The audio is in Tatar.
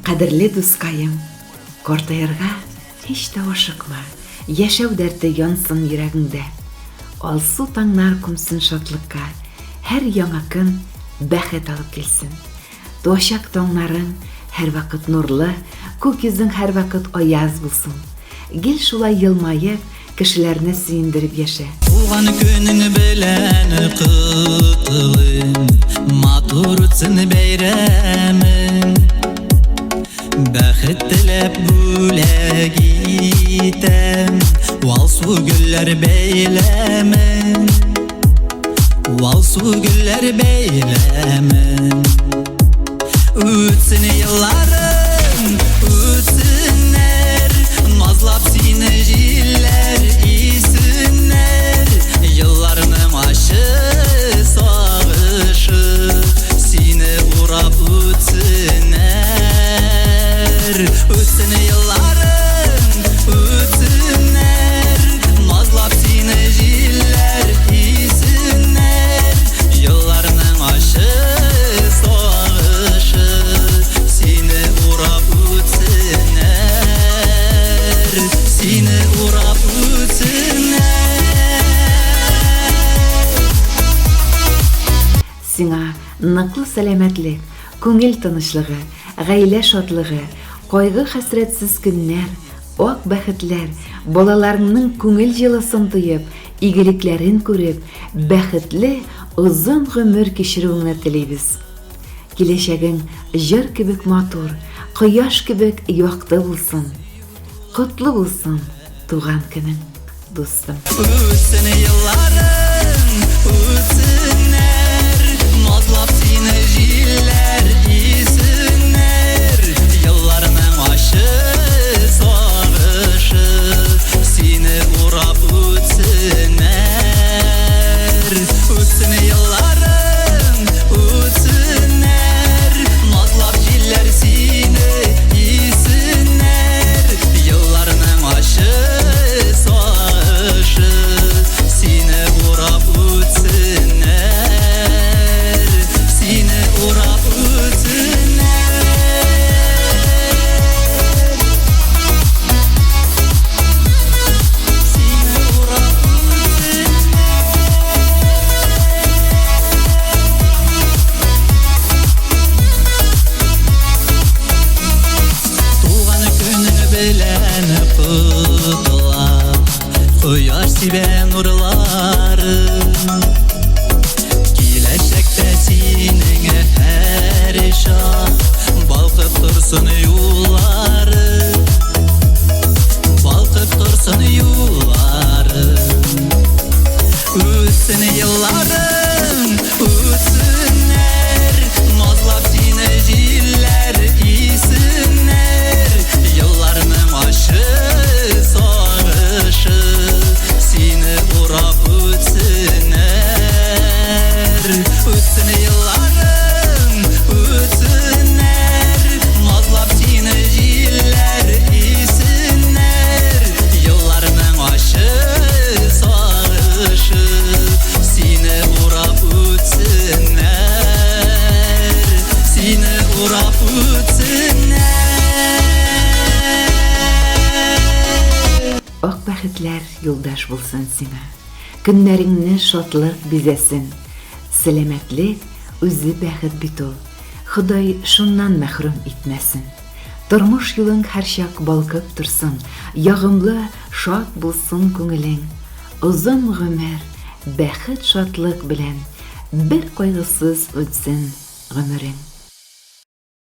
Кадерле дускайым, кортаярга hiç de ашыкма, яшәү дәрте янсын йөрәгеңдә. Алсу таңнар күмсен шатлыкка, һәр яңа көн бәхет алып килсен. Туачак таңнарың һәр вакыт нурлы, күк йөзең һәр вакыт аяз булсын. Гел шулай елмаеп, кешеләрне сөендереп яшә. Туган көнең белән котлыйм, матур үтсен бәйрәмең. Бәхет теләп бүләк итәм, алсу гөлләр бәйләмен, алсу гөлләр бәйләмен. Үтсен елларың, үтсеннәр, назлап сине җилләр исеннәр. Елларның ашы сагышы сине урап үтсеннәр. Үтсен елларың, үтсеннәр, назлап сине җилләр исеннәр. Елларның ашы сагышы сине урап үтсеннәр, сине урап үтсеннәр. Сиңа ныклы сәламәтлек, күңел тынычлыгы, гаилә шатлыгы, кайгы хәсрәтсез көннәр, ак бәхетләр, балаларыңның күңел җылысын тоеп, игелекләрен күреп, бәхетле, озын гомер кичерүеңне телибез. Киләчәгең җыр кебек матур, кояш кебек якты булсын. Котлы булсын туган көнең, дустым. Үтсен елларың, үтсеннәр, назлап сине җилләр исеннәр. Елларның ашы сагышы сине урап үтсеннәр. Үтсен елларың, үтсеннәр, назлап җилләр сине исеннәр. Елларның ашы сагышы сине урап үтсеннәр, сине урап үтсеннәр. Сине урап үтсеннәр. Туган көнең белән котлап, кояш сибә нурларын. Киләчәктә синең һәр чак балкып торсын юллары, балкып торсын юллары. Үтсен елларың, үтсеннәр, назлап сине җилләр исеннәр. Елларның ашы сагышы сине урап үтсеннәр. Үтсен елларың, үтсеннәр, назлап сине җилләр исеннәр. Елларның ашы сагышы сине урап үтсеннәр, сине урап үтсеннәр. Ак бәхетләр юлдаш булсын сиңа. Көннәреңне шатлык бизәсен. Сәламәтлек үзе бәхет бит ул. Ходай шуннан мәхрүм итмәсен. Тормыш юлың һәр чак балкып торсын. Ягымлы, шат булсын күңелең. Озын гомер, бәхет шатлык белән бер кайгысыз үтсен гомерең.